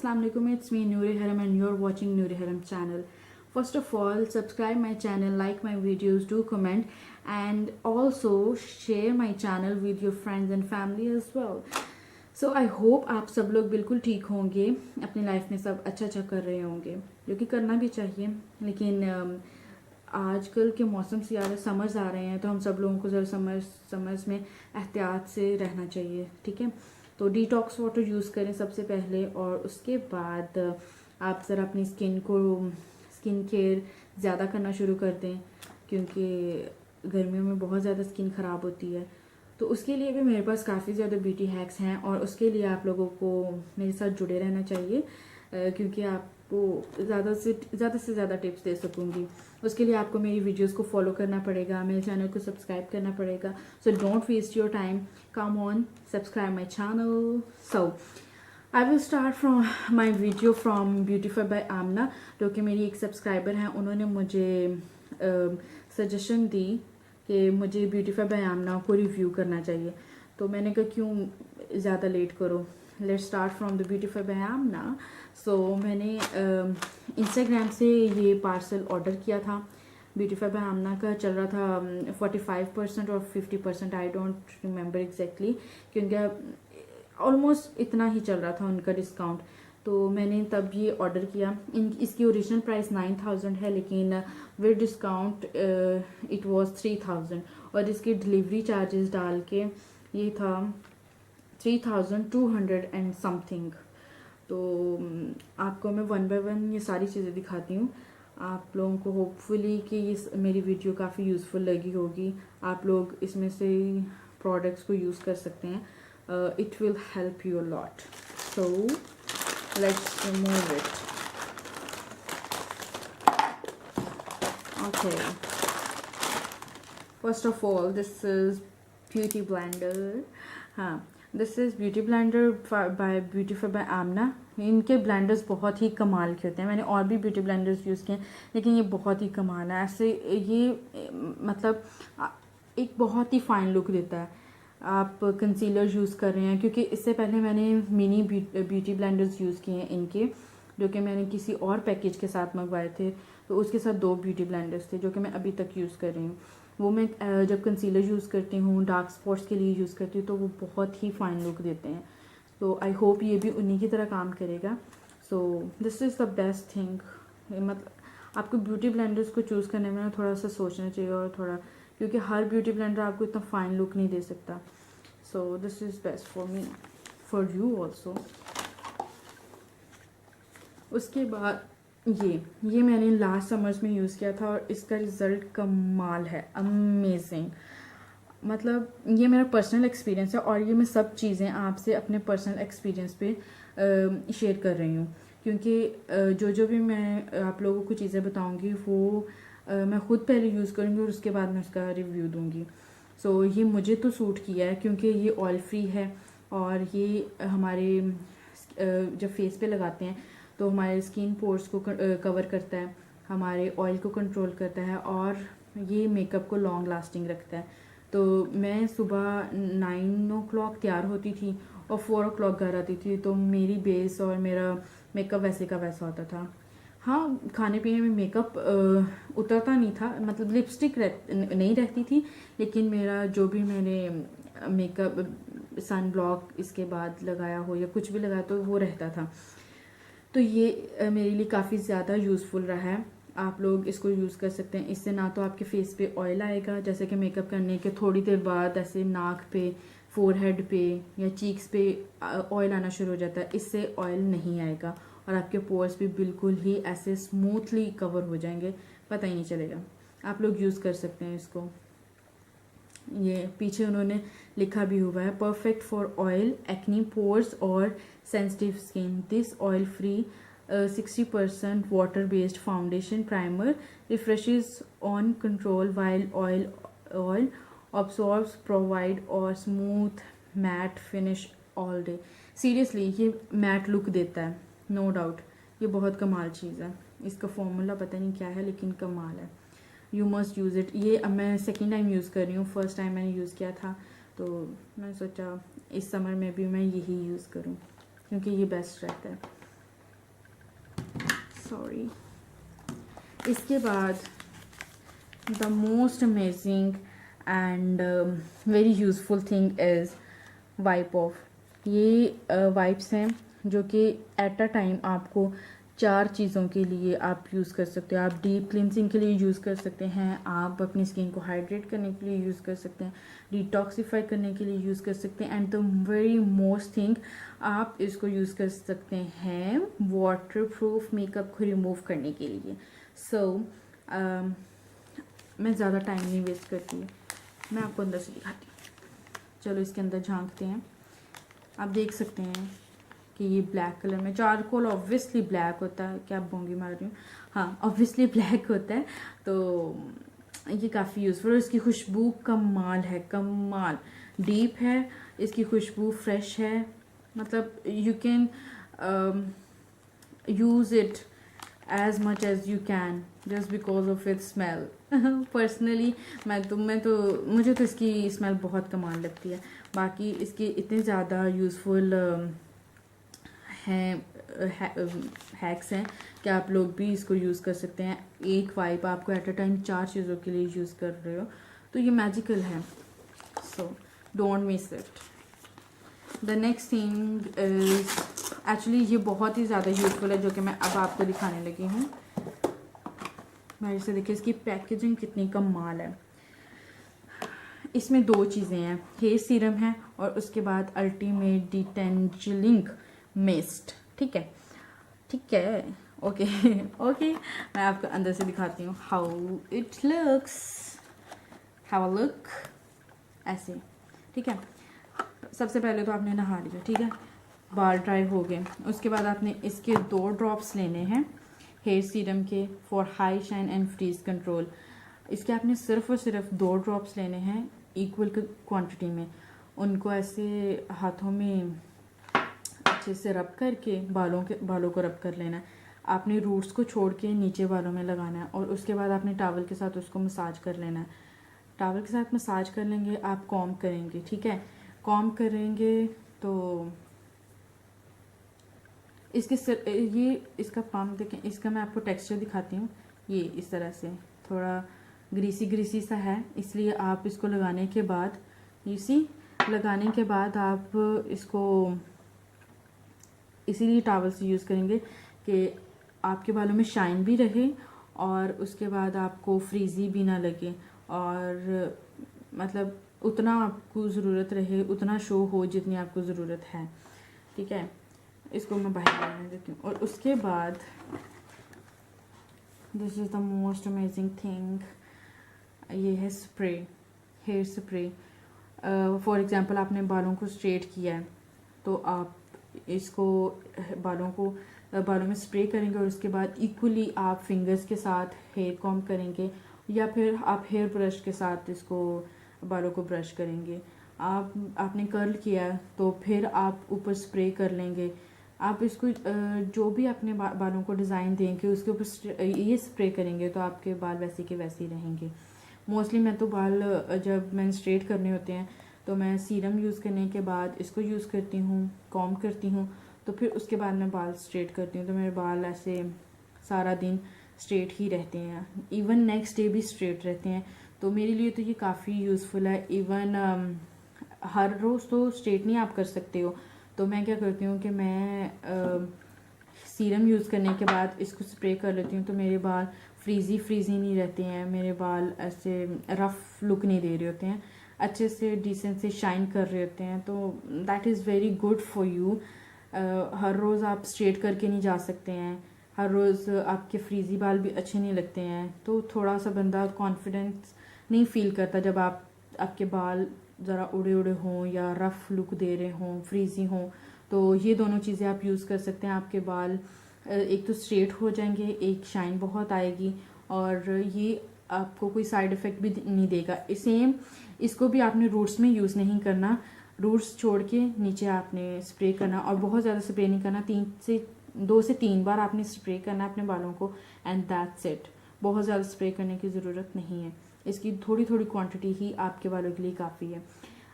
Assalamu alaikum, it's me Noori Haram and you're watching Noori Haram channel. First of all, subscribe my channel, like my videos, do comment and also share my channel with your friends and family as well. So I hope आप सब लोग बिल्कुल ठीक होंगे, अपनी life में सब अच्छा कर रहे होंगे, जो कि करना भी चाहिए। लेकिन आजकल के मौसम से ज़्यादा समर्स आ रहे हैं, तो हम सब लोगों को ज़रा समर्स में एहतियात से रहना चाहिए, ठीक है। तो डिटॉक्स वाटर यूज़ करें सबसे पहले, और उसके बाद आप ज़रा अपनी स्किन केयर ज़्यादा करना शुरू कर दें, क्योंकि गर्मियों में बहुत ज़्यादा स्किन ख़राब होती है। तो उसके लिए भी मेरे पास काफ़ी ज़्यादा ब्यूटी हैक्स हैं, और उसके लिए आप लोगों को मेरे साथ जुड़े रहना चाहिए, क्योंकि आपको ज़्यादा से ज़्यादा टिप्स दे सकूँगी। उसके लिए आपको मेरी वीडियोस को फॉलो करना पड़ेगा, मेरे चैनल को सब्सक्राइब करना पड़ेगा। So don't waste your time, come on subscribe my channel. So I will start from my video from beautify by Aamna, जो कि मेरी एक सब्सक्राइबर हैं। उन्होंने मुझे सजेशन दी कि मुझे ब्यूटीफाई बाय आमना को रिव्यू करना चाहिए, तो मैंने कहा क्यों ज़्यादा लेट करो, let's start from the beautify by Aamna. So मैंने इंस्टाग्राम से ये पार्सल ऑर्डर किया था। ब्यूटीफाई बाय आमना का चल रहा था 45% और 50%, आई डोंट रिमेंबर एग्जैक्टली, क्योंकि ऑलमोस्ट इतना ही चल रहा था उनका डिस्काउंट। तो मैंने तब ये ऑर्डर किया। इसकी ओरिजिनल प्राइस 9000 है, लेकिन विद डिस्काउंट इट वाज 3000, और इसके डिलीवरी चार्जेस डाल के ये था 3200 एंड समथिंग। तो आपको मैं वन बाय वन ये सारी चीज़ें दिखाती हूँ। आप लोगों को होपफुली कि ये मेरी वीडियो काफ़ी यूज़फुल लगी होगी। आप लोग इसमें से प्रोडक्ट्स को यूज़ कर सकते हैं। It will help you a lot. So let's remove it. Okay, first of all this is beauty blender. हाँ, this is beauty blender by beautify by Aamna. इनके ब्लेंडर्स बहुत ही कमाल के होते हैं। मैंने और भी ब्यूटी ब्लेंडर्स यूज़ किए, लेकिन ये बहुत ही कमाल है। ऐसे ये मतलब एक बहुत ही फाइन लुक देता है। आप कंसीलर यूज़ कर रहे हैं, क्योंकि इससे पहले मैंने मिनी ब्यूटी ब्लेंडर्स यूज़ किए हैं इनके, जो कि मैंने किसी और पैकेज के साथ मंगवाए थे। तो उसके साथ 2 ब्यूटी ब्लेंडर्स थे, जो कि मैं अभी तक यूज़ कर रही हूँ। वो मैं जब कंसीलर यूज़ करती हूँ, डार्क स्पॉट्स के लिए यूज़ करती हूँ, तो वो बहुत ही फाइन लुक देते हैं। तो आई होप ये भी उन्हीं की तरह काम करेगा। So this is the best thing. मतलब आपको ब्यूटी ब्लेंडर्स को चूज़ करने में थोड़ा सा सोचना चाहिए, और थोड़ा, क्योंकि हर ब्यूटी ब्लेंडर आपको इतना फाइन लुक नहीं दे सकता। So this is best for me, for you also. उसके बाद ये मैंने लास्ट समर्स में यूज़ किया था, और इसका रिज़ल्ट कमाल है, अमेजिंग। मतलब ये मेरा पर्सनल एक्सपीरियंस है, और ये मैं सब चीज़ें आपसे अपने पर्सनल एक्सपीरियंस पे शेयर कर रही हूँ, क्योंकि जो भी मैं आप लोगों को चीज़ें बताऊँगी वो मैं ख़ुद पहले यूज़ करूँगी, और उसके बाद मैं उसका रिव्यू दूँगी। सो ये मुझे तो सूट किया है, क्योंकि ये ऑयल फ्री है, और ये हमारे जब फेस पे लगाते हैं तो हमारे स्किन पोर्स को कवर करता है, हमारे ऑयल को कंट्रोल करता है, और ये मेकअप को लॉन्ग लास्टिंग रखता है। तो मैं सुबह 9 o'clock तैयार होती थी और 4 o'clock घर आती थी, तो मेरी बेस और मेरा मेकअप वैसे का वैसा होता था। हाँ, खाने पीने में मेकअप उतरता नहीं था, मतलब लिपस्टिक नहीं रहती थी, लेकिन मेरा जो भी मैंने मेकअप सन ब्लॉक इसके बाद लगाया हो या कुछ भी लगाया, तो वो रहता था। तो ये मेरे लिए काफ़ी ज़्यादा यूज़फुल रहा है। आप लोग इसको यूज़ कर सकते हैं। इससे ना तो आपके फेस पे ऑयल आएगा, जैसे कि मेकअप करने के थोड़ी देर बाद ऐसे नाक पे, फोरहेड पे या चीक्स पे ऑयल आना शुरू हो जाता है, इससे ऑयल नहीं आएगा, और आपके पोर्स भी बिल्कुल ही ऐसे स्मूथली कवर हो जाएंगे, पता ही नहीं चलेगा। आप लोग यूज़ कर सकते हैं इसको। ये पीछे उन्होंने लिखा भी हुआ है, perfect for oil, acne, pores और sensitive skin. This oil free 60% water based foundation primer refreshes on control while oil absorbs, provide और smooth matte finish all day। Seriously ये मैट लुक देता है, नो डाउट। ये बहुत कमाल चीज़ है। इसका फॉर्मूला पता नहीं क्या है, लेकिन कमाल है। You must use it. ये अब मैं सेकेंड टाइम यूज़ कर रही हूँ, फर्स्ट टाइम मैंने यूज़ किया था, तो मैंने सोचा इस समर में भी मैं यही यूज़ करूँ, क्योंकि ये बेस्ट रहता है। सॉरी। इसके बाद the most amazing and very useful thing is wipe off. ये वाइप्स हैं जो कि एट अ टाइम आपको 4 चीज़ों के लिए आप यूज़ कर सकते हो। आप डीप क्लिनजिंग के लिए यूज़ कर सकते हैं, आप अपनी स्किन को हाइड्रेट करने के लिए यूज़ कर सकते हैं, डिटॉक्सीफाई करने के लिए यूज़ कर सकते हैं, and the very most thing आप इसको यूज़ कर सकते हैं वाटर प्रूफ मेकअप को रिमूव करने के लिए। सो मैं ज़्यादा टाइम नहीं वेस्ट करती, मैं आपको अंदर से दिखाती हूँ। चलो इसके अंदर झांकते हैं। आप देख सकते हैं कि ये ब्लैक कलर में, चारकोल ऑब्वियसली ब्लैक होता है, क्या बोंगी मार रही हूँ, हाँ ऑब्वियसली ब्लैक होता है, तो ये काफ़ी यूज़फुल है। इसकी खुशबू कमाल है, कमाल डीप है, इसकी खुशबू फ्रेश है, मतलब you can use it as much as you can just because of its smell. Personally मुझे तो इसकी स्मेल बहुत कमाल लगती है। बाकी इसके इतने ज़्यादा यूज़फुल हैक्स हैं कि आप लोग भी इसको यूज़ कर सकते हैं। एक वाइप आपको एट अ टाइम 4 चीज़ों के लिए यूज़ कर रहे हो, तो ये मैजिकल है। So don't miss it. The next thing is actually ये बहुत ही ज़्यादा यूज़फुल है, जो कि मैं अब आपको दिखाने लगी हूँ। मेरे से देखिए इसकी पैकेजिंग कितनी कमाल है। इसमें 2 चीज़ें हैं, हेयर सीरम है और उसके बाद अल्टीमेट डिटेंजलिंग मिस्ट। ठीक है, ठीक है, ओके ओके। मैं आपको अंदर से दिखाती हूँ how it looks. Have a look ऐसे। ठीक है, सबसे पहले तो आपने नहा लिया, ठीक है, बाल ड्राई हो गए। उसके बाद आपने इसके 2 ड्रॉप्स लेने हैं हेयर सीरम के for high shine and frizz control. इसके आपने सिर्फ और सिर्फ 2 ड्रॉप्स लेने हैं इक्वल क्वांटिटी में। उनको ऐसे हाथों में अच्छे से रब करके बालों को रब कर लेना है। आपने रूट्स को छोड़ के नीचे बालों में लगाना है और उसके बाद आपने टॉवल के साथ उसको मसाज कर लेना है। टॉवल के साथ मसाज कर लेंगे, आप कॉम्ब करेंगे, ठीक है, कॉम्ब करेंगे तो इसका पाम देखें, इसका मैं आपको टेक्सचर दिखाती हूँ। ये इस तरह से थोड़ा ग्रीसी सा है, इसलिए आप इसको लगाने के बाद लगाने के बाद आप इसको इसीलिए टॉवल से यूज़ करेंगे कि आपके बालों में शाइन भी रहे और उसके बाद आपको फ्रीजी भी ना लगे, और मतलब उतना आपको ज़रूरत रहे, उतना शो हो जितनी आपको ज़रूरत है। ठीक है, इसको मैं बाहर डालने देती हूँ। और उसके बाद this is the most amazing thing, ये है spray, hair spray. For example आपने बालों को स्ट्रेट किया है तो आप इसको बालों में स्प्रे करेंगे और उसके बाद इक्वली आप फिंगर्स के साथ हेयर कॉम्ब करेंगे या फिर आप हेयर ब्रश के साथ इसको बालों को ब्रश करेंगे। आपने कर्ल किया तो फिर आप ऊपर स्प्रे कर लेंगे। आप इसको जो भी अपने बालों को डिज़ाइन देंगे उसके ऊपर ये स्प्रे करेंगे तो आपके बाल वैसे के वैसे ही रहेंगे। मोस्टली मैं तो बाल जब मैंने स्ट्रेट करने होते हैं तो मैं सीरम यूज़ करने के बाद इसको यूज़ करती हूँ, कॉम्ब करती हूँ, तो फिर उसके बाद मैं बाल स्ट्रेट करती हूँ, तो मेरे बाल ऐसे सारा दिन स्ट्रेट ही रहते हैं, इवन नेक्स्ट डे भी स्ट्रेट रहते हैं। तो मेरे लिए तो ये काफ़ी यूज़फुल है। इवन हर रोज़ तो स्ट्रेट नहीं आप कर सकते हो, तो मैं क्या करती हूँ कि मैं सीरम यूज़ करने के बाद इसको स्प्रे कर लेती हूँ, तो मेरे बाल फ्रीजी नहीं रहते हैं, मेरे बाल ऐसे रफ़ लुक नहीं दे रहे होते हैं, अच्छे से डिसेंट से शाइन कर रहे होते हैं। तो that is very good for you. हर रोज़ आप स्ट्रेट करके नहीं जा सकते हैं, हर रोज़ आपके फ्रीजी बाल भी अच्छे नहीं लगते हैं, तो थोड़ा सा बंदा कॉन्फिडेंस नहीं फील करता जब आपके बाल ज़रा उड़े हों या रफ़ लुक दे रहे हों, फ्रीजी हों। तो ये दोनों चीज़ें आप यूज़ कर सकते हैं, आपके बाल एक तो स्ट्रेट हो जाएंगे, एक शाइन बहुत आएगी, और ये आपको कोई साइड इफ़ेक्ट भी नहीं देगा। सेम इसको भी आपने रूट्स में यूज़ नहीं करना, रूट्स छोड़ के नीचे आपने स्प्रे करना, और बहुत ज़्यादा स्प्रे नहीं करना, 2 से 3 बार आपने स्प्रे करना अपने बालों को, एंड दैट्स इट। बहुत ज़्यादा स्प्रे करने की ज़रूरत नहीं है, इसकी थोड़ी क्वांटिटी ही आपके बालों के लिए काफ़ी है।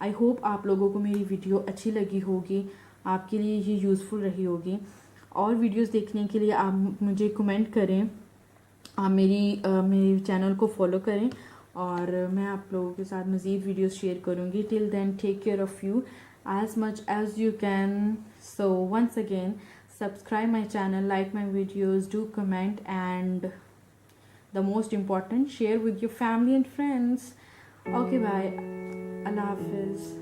आई होप आप लोगों को मेरी वीडियो अच्छी लगी होगी, आपके लिए ये यूज़फुल रही होगी। और वीडियोस देखने के लिए आप मुझे कमेंट करें, आप मेरी चैनल को फॉलो करें और मैं आप लोगों के साथ मज़ीद वीडियोस शेयर करूँगी. Till then take care of you as much as you can. So once again, subscribe my channel, like my videos, do comment, and the most important, share with your family and friends. Okay, bye. Allah Hafiz.